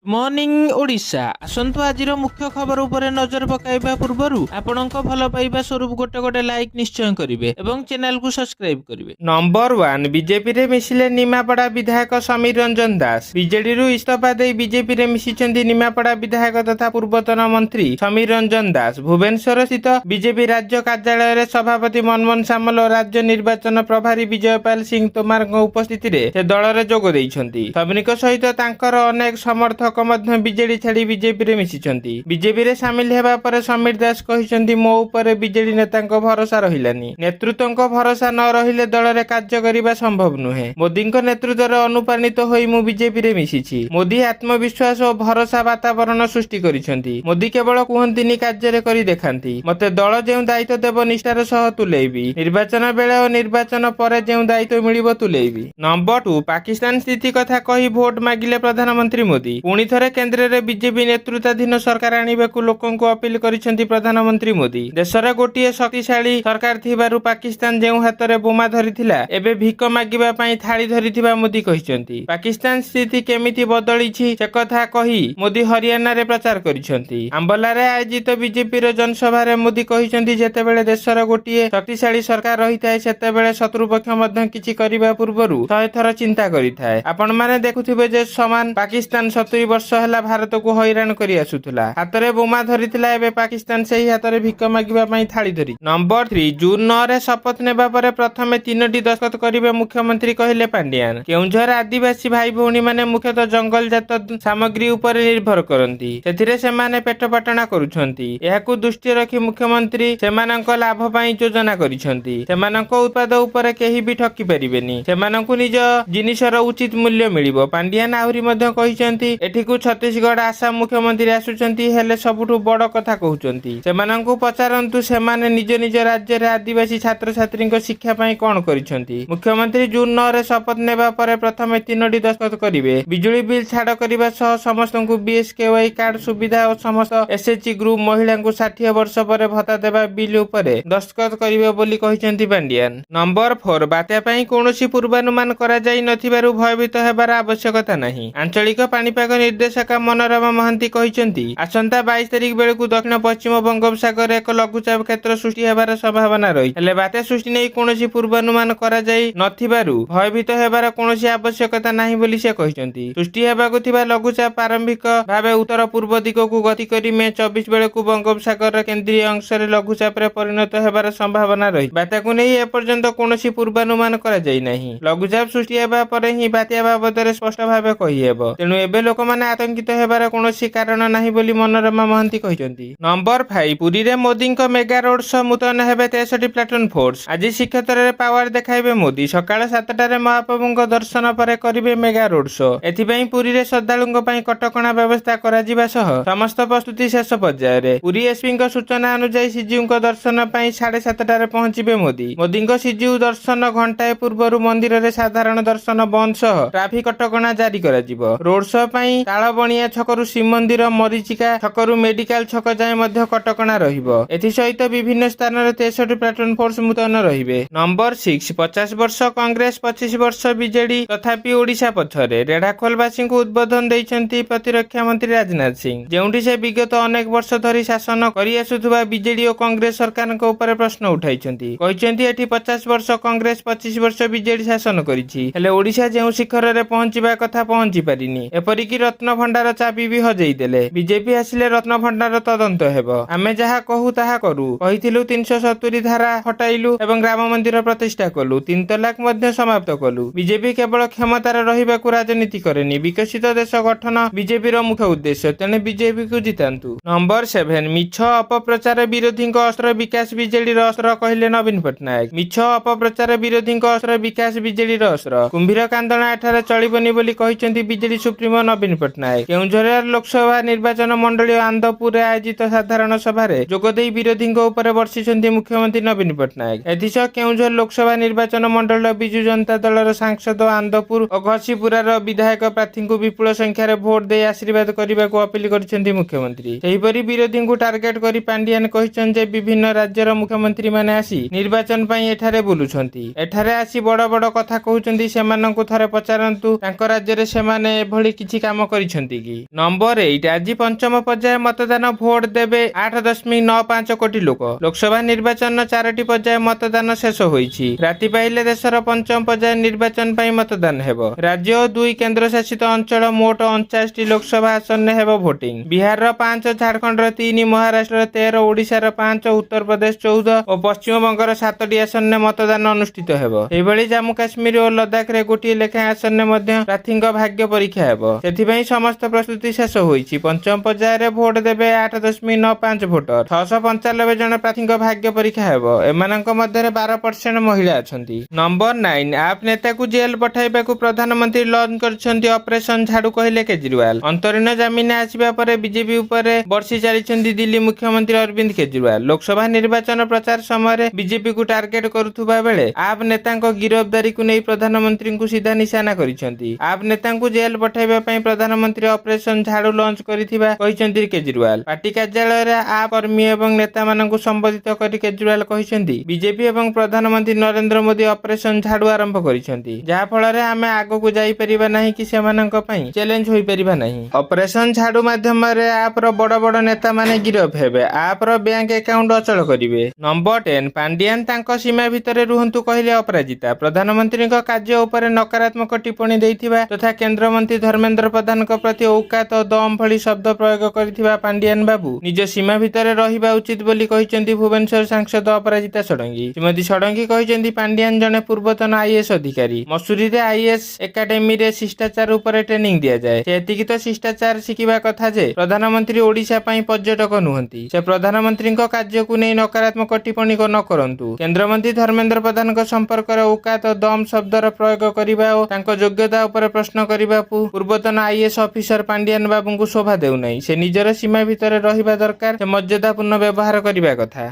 Morning Odisha आसंतु आजिर मुख्य खबर उपरे नजर पकाइबा पूर्वरु आपणक भल पाइबा स्वरूप गोटे गोटे लाइक निश्चय करिवे एवं चैनल को सब्सक्राइब करिवे। नंबर 1 बीजेपी रे मिसिले निमापड़ा विधायक समीर रंजन दास। बीजेडी रु इस्तीफा दे बीजेपी रे मिसिचंदी निमापड़ा विधायक तथा पूर्वतन मंत्री समीर रंजन दास। भुवनेश्वर स्थित बीजेपी राज्य कार्यालय रे सभापति मनमोहन सामल और राज्य निर्वाचन प्रभारी विजयपाल सिंह तोमार उपस्थिति रे से दल रे जोग दैछंती। सभिनिक सहित तांकर अनेक समर्थक बीजेडी छाड़ी बीजेपी रे मिसिचंती। बीजेपी रे शामिल हेबा परे समीर दास कहिसंती मो ऊपर बीजेडी नेतांक भरोसा रहिलानी। नेतृत्वंक भरोसा न रहिले दल रे कार्य करिबा संभव नुहे। मोदींक नेतृत्व रे अनुप्राणित होई मु बीजेपी रे मिसिछि। मोदी आत्मविश्वास और भरोसा वातावरण सृष्टि करिसंती। मोदी केवल कुहंतिनी कार्य रे करी देखांती। मते दल जेउ दायित्व देव निष्ठार सह तुलेइबी। निर्वाचन बेले और निर्वाचन परे जेउ दायित्व मिलिबो तुलेइबी। नंबर 2 पाकिस्तान स्थिति कथा कही भोट मागिले प्रधानमंत्री मोदी। पुणी थरे केंद्र रे बीजेपी नेतृत्वाधीन सरकार आनिबाकू लोकंकु अपील करिसेंती प्रधानमंत्री मोदी। देशरे गोटिए शक्तिशाली सरकार थिबारु पाकिस्तान जेउ हातरे बोमा धरिथिला एबे भिक मागिबा पई थाळी धरिथिबा मोदी कहिसेंती। पाकिस्तान स्थिति केमिति बदलिछि से कथा कही मोदी हरियाणा रे प्रचार करिसेंती। अंबला रे आयोजित बीजेपी रो जनसभा रे मोदी कहिसेंती जेतेबेले देशर गोटिए शक्तिशाली सरकार रहिथाय सेतेबेले शत्रुपक्ष मध्य किछि करिबा पूर्वरु 100 थर चिंता करिथाय। आपण माने देखुथिबे जे समान पाकिस्तान 70 वर्ष हला भारत को हैरान करी आसुथला। हातरे बोमा धरिथिला एबे पाकिस्तान सेही हातरे भिक मागिबा पई थाळी धरि। नंबर 3 जून 9 रे शपथ नेबा परे प्रथमे 3टी दस्तखत करिवे मुख्यमंत्री कहिले पांड्यान। केउझर आदिवासी भाई भौणी माने मुख्यतः जंगल जात सामग्री उपरे निर्भर करंती। सेथिरे सेमाने पेटपाटना करूछंती। एहाकू दृष्टि रखी मुख्यमंत्री सेमानंक लाभ पई योजना करिसंती। सेमानंक उत्पाद उपरे केही भी ठकी परिबेनी। सेमानंकू निज जिनिसर उचित मूल्य मिलिबो। पांड्यान आहुरी मध्ये कहिसंती एठिकू छत्तीसगढ़ आसाम मुख्यमंत्री आसुचंती हेले सबुठु बड़ कथा कहउचंती। सेमानंकू पचारंतु सेमाने निज निज राज्य रे आदिवासी छात्र छात्रीक शिक्षा पई कोन करिसंती। मुख्यमंत्री जून 9 रे शपथ नेबा परे प्रथमे 3टी दस्तखत करिवे। बिजुली बिल छाड़ करिबा सह समस्तंकू बीएसकेवाई कार्ड सुविधा और समस्त एसएचजी ग्रुप महिलांकू 60 वर्ष परे भत्ता देबा बिल उपरे दस्तखत करिवे बोली कहिसंती पांड्यान। नंबर 4 बात्या पई कोनोसी पूर्वानुमान करा जाई नथिबारु भयभीत हेबार आवश्यकता नाही। आंचलिक पाणीपाग निर्देशका मनोरमा महांती कहिसंती आसंता 22 तारिख बेलकू दक्षिण पश्चिम बंगोपसागर एक लघुचाप क्षेत्र सृष्टि हेबार संभावना रही हेले बात्या सृष्टि नै कोनोसी पूर्वानुमान करा जाई नथिबारु भयभीत हेबार कोनोसी आवश्यकता नाही बोली से कहिसंती। सृष्टि हेबाकू थिबा लघुचाप प्रारंभिक भाबे उत्तर पूर्व दिगकू गति करी मे 24 बेलकू बंगोपसागर केंद्रीय अंश रे लघुचाप रे परिणत हेबार संभावना रही। बात्याकू नै एपर्यंत कोनोसी पूर्वानुमान करा जाई नाही। लघुचाप सृष्टि हेबा परे ही बात्या बाबदरे स्पष्ट भाबे कहि हेबो। तेनु एबे लोक माने आतंकित हेबार कोनोसी कारण नाही बोली मनोरमा महांती कहिसंती। नंबर 5 पुरी रे मोदींक मेगा रोड शो मुतन हेबे 63 प्लाटून फोर्स। आज श्रीक्षेत्र रे पावर देखाइबे मोदी। सकाळ 7टा रे महाप्रभुंक दर्शन परे करिवे मेगा रोड शो। एथि पई पुरी रे श्रद्धालुंक पई कटकणा व्यवस्था करा जिबा सह समस्त प्रस्तुति शेष पर्याय रे। पुरी एसपींक सूचना अनुसार श्रीजीउंक दर्शन पई 7:30 रे पहुंचिबे मोदी। मोदींक श्रीजीउ दर्शन घंटाए पूर्वरु मंदिर रे साधारण दर्शन बंद सह ट्रैफिक कटकणा जारी करा जिवो। रोड शो पई ताळबणिया छकरु श्रीमंदिर मरीचिका छकरु मेडिकल छक जाय मध्य कटकणा रहिबो। एथि सहित विभिन्न स्थान रे 63 प्लाटून फोर्स मुतयन रहिबे। नंबर 6 50 वर्ष कांग्रेस 25 वर्ष बीजेडी तथापि ओडिशा पछरे रेढाखोलवासी को उद्बोधन दैछंती प्रतिरक्षा मंत्री राजनाथ सिंह। जेउंठी से विगत अनेक वर्ष धरि शासन करि आसुथुबा बीजेडी और कांग्रेस सरकार को ऊपर प्रश्न उठाइछंती। कहिछंती एठी 50 वर्ष कांग्रेस 25 वर्ष बीजेडी शासन करिछि हेले ओडिशा जेउ शिखर रे पहुंचीबा कथा पहुंची पारिनी। एपरिकी रत्न भंडार चाबी भी हजेई देले। बीजेपी आसिले रत्न भंडार तदंत हेबो। आमे जहा कहू ताहा करू कहिथिलु 370 धारा हटाइलु एवं राम मंदिर प्रतिष्ठा कलु। 3 तलाक मध्ये समाप्त कलु। बीजेपी केवल क्षमतार रहिबाकू राजनीति करेनी। विकसित देश गठन बीजेपी रो मुख्य उद्देश्य। तेने बीजेपी को जितांतु। नंबर 7 मिछ अपप्रचार विरोधी अस्त्र विकास बीजेडी रो अस्त्र कहिले नवीन पटनायक। मिछ अपप्रचार विरोधी अस्त्र विकास बीजेडी रो अस्त्र कुंभीर कांदणा एठारे चलिबनी बोली कहिसंती बीजेडी सुप्रीमो नवीन पटनायक। केउझर लोकसभा निर्वाचन मंडली आंदपुर आयोजित साधारण सभा जोगदे विरोधी ऊपर वर्षिंट मुख्यमंत्री नवीन पटनायक। एथिसह केउझर लोकसभा निर्वाचन मंडल बिजु जनता दलर सांसद आंदपुर और घसीपुरार विधायक प्रार्थी को विपुल संख्यार भोट दे आशीर्वाद करने को अपील कर मुख्यमंत्री। सेहीपरि विरोधी को टार्गेट कर पांड्यान कहिसंते विभिन्न राज्यर मुख्यमंत्री माने आसी निर्वाचन पई एठारे बुलुछंती। एठारे आसी बड़ बड़ कथा कहउचंती। सेमानंकु थरे पचारंतु तांको राज्य रे सेमाने एभली किछि काम କରିଛନ୍ତି କି? ନମ୍ବର 8 ଆଜି ପଞ୍ଚମ ପର୍ଯ୍ୟାୟ ମତଦାନ ଭୋଟ ଦେବେ 8.95 କୋଟି ଲୋକ। ଲୋକସଭା ନିର୍ବାଚନ 4ଟି ପର୍ଯ୍ୟାୟ ମତଦାନ ଶେଷ ହୋଇଛି। ରାତି ପାଇଲେ ଦେଶର ପଞ୍ଚମ ପର୍ଯ୍ୟାୟ ନିର୍ବାଚନ ପାଇଁ ମତଦାନ ହେବ। ରାଜ୍ୟ ଓ 2 କେନ୍ଦ୍ରଶାସିତ ଅଞ୍ଚଳ ମୋଟ 49ଟି ଲୋକସଭା ଆସନରେ ହେବ ଭୋଟିଂ। ବିହାରର 5, ଝାଡଖଣ୍ଡର 3, ମହାରାଷ୍ଟ୍ରର 13, ଓଡ଼ିଶାର 5, ଉତ୍ତରପ୍ରଦେଶ 14 ଓ ପଶ୍ଚିମବଙ୍ଗର 7ଟି ଆସନରେ ମତଦାନ ଅନୁଷ୍ଠିତ ହେବ। ଏହିଭଳି ଜାମ୍ମୁ କାଶ୍ମୀର ଓ ଲଦାଖରେ ଗୋଟିଏ ଲେଖାଏଁ ଆସନରେ ମଧ୍ୟ ପ୍ରାର୍ଥୀଙ୍କ ଭାଗ୍ୟ ପରୀକ୍ଷା ହେବ। ସେଥିପାଇଁ ସମସ୍ତ ପ୍ରସ୍ତୁତି ଶେଷ ହୋଇଛି। ପଞ୍ଚମ ପର୍ଯ୍ୟାୟରେ ଭୋଟ ଦେବେ 8.95 ଭୋଟର। 695 ଜଣ ପ୍ରାର୍ଥୀଙ୍କ ଭାଗ୍ୟ ପରୀକ୍ଷା ହେବ। ଏମାନଙ୍କ ମଧ୍ୟରେ 12% ମହିଳା ଅଛନ୍ତି। ନମ୍ବର 9 ଆପ୍ ନେତାକୁ ଜେଲ୍ ପଠାଇବାକୁ ପ୍ରଧାନମନ୍ତ୍ରୀ ଲଞ୍ଚ କରିଛନ୍ତି ଅପରେସନ ଝାଡୁ କହିଲେ କେଜରିୱାଲ। ଅନ୍ତରୀଣ ଜାମିନ ଆସିବା ପରେ ବିଜେପି ଉପରେ ବର୍ଷି ଚାଲିଛନ୍ତି ଦିଲ୍ଲୀ ମୁଖ୍ୟମନ୍ତ୍ରୀ ଅରବିନ୍ଦ କେଜରିୱାଲ। ଲୋକସଭା ନିର୍ବାଚନ ପ୍ରଚାର ସମୟରେ ବିଜେପିକୁ ଟାର୍ଗେଟ କରୁଥିବା ବେଳେ ଆପ୍ ନେତାଙ୍କ ଗିରଫଦାରୀକୁ ନେଇ ପ୍ରଧାନମନ୍ତ୍ରୀଙ୍କୁ ସିଧା ନିଶାନା କରିଛନ୍ତି। ଆପ୍ ନେତାଙ୍କୁ ଜେଲ୍ ପଠାଇବା ପାଇଁ ପ୍ରଧାନମନ୍ତ୍ରୀ ଅପରେସନ ଝାଡୁ ଲଞ୍ଚ କରିଥିବା କହିଛନ୍ତି କେଜରିୱାଲ। ପାର୍ଟି କାର୍ଯ୍ୟାଳୟରେ ଆପ୍ କର୍ମୀ ଏବଂ ନେତାମାନଙ୍କୁ ସମ୍ବୋଧିତ କରି କେଜରିୱାଲ କହିଛନ୍ତି, ବିଜେପି ଏବଂ ପ୍ରଧାନମନ୍ତ୍ରୀ ନରେନ୍ଦ୍ର ମୋଦି ଅପରେସନ ଝାଡୁ ଆରମ୍ଭ କରିଛନ୍ତି, ଯାହା ଫଳରେ ଆମେ ଆଗକୁ ଯାଇପାରିବା ନାହିଁ କି ସେମାନଙ୍କ ପାଇଁ ଚ୍ୟାଲେଞ୍ଜ ହୋଇପାରିବା ନାହିଁ। ଅପରେସନ ଝାଡୁ ମାଧ୍ୟମରେ ଆପର ବଡ ବଡ ନେତାମାନେ ଗିରଫ ହେବେ। ଆପର ବ୍ୟାଙ୍କ ଆକାଉଣ୍ଟ ଅଚଳ କରିବେ। ନମ୍ବର 10 ପାଣ୍ଡିଆନ ତାଙ୍କ ସୀମା ଭିତରେ ରୁହନ୍ତୁ କହିଲେ ଅପରାଜିତା। ପ୍ରଧାନମନ୍ତ୍ରୀଙ୍କ କାର୍ଯ୍ୟ ଉପରେ ନକାରାତ୍ମକ ଟିପ୍ପଣୀ ଦେଇଥିବା ତଥା କେନ୍ଦ୍ରମନ୍ତ୍ରୀ ଧର୍ମେନ୍ଦ୍ର ପ୍ରଧାନଙ୍କ ପ୍ରତି ଔକାତ ଓ ଦମ ଭଳି ଶବ୍ଦ ପ୍ରୟୋଗ କରିଥିବା ପାଣ୍ଡିଆନ ବାବୁ ନିଜ ସୀମା ଭିତରେ ରହିବା ଉଚିତ ବୋଲି କହିଛନ୍ତି ଭୁବନେଶ୍ୱର ସାଂସଦ ଅପରାଜିତା ଷଡଙ୍ଗୀ। ଶ୍ରୀମତୀ ଷଡଙ୍ଗୀ କହିଛନ୍ତି, ପାଣ୍ଡିଆନ ଜଣେ ପୂର୍ବତନ ଆଇଏଏସ୍ ଅଧିକାରୀ। ମସୁରୀରେ ଆଇଏଏସ୍ ଏକାଡେମୀରେ ଶିଷ୍ଟାଚାର ଉପରେ ଟ୍ରେନିଂ ଦିଆଯାଏ। ସେ ଏତିକି ତ ଶିଷ୍ଟାଚାର ଶିଖିବା କଥା ଯେ ପ୍ରଧାନମନ୍ତ୍ରୀ ଓଡ଼ିଶା ପାଇଁ ପର୍ଯ୍ୟଟକ ନୁହନ୍ତି। ସେ ପ୍ରଧାନମନ୍ତ୍ରୀଙ୍କ କାର୍ଯ୍ୟକୁ ନେଇ ନକାରାତ୍ମକ ଟିପ୍ପଣୀ ନ କରନ୍ତୁ। କେନ୍ଦ୍ରମନ୍ତ୍ରୀ ଧର୍ମେନ୍ଦ୍ର ପ୍ରଧାନଙ୍କ ସମ୍ପର୍କରେ ଔକାତ ଓ ଦମ ଶବ୍ଦର ପ୍ରୟୋଗ କରିବା ଓ ତାଙ୍କ ଯୋଗ୍ୟତା ଉପରେ ପ୍ରଶ୍ନ କରିବା ପୂର୍ବତନ ଆଇଏଏସ୍ ଅଫିସର ପାଣ୍ଡିଆନ ବାବୁଙ୍କୁ ଶୋଭା ଦେଉନାହିଁ। ସେ ନିଜର ସୀମା ଭିତରେ ରହିବା ଦରକାର। ସେ ମର୍ଯ୍ୟାଦାପୂର୍ଣ୍ଣ ବ୍ୟବହାର କରିବା କଥା।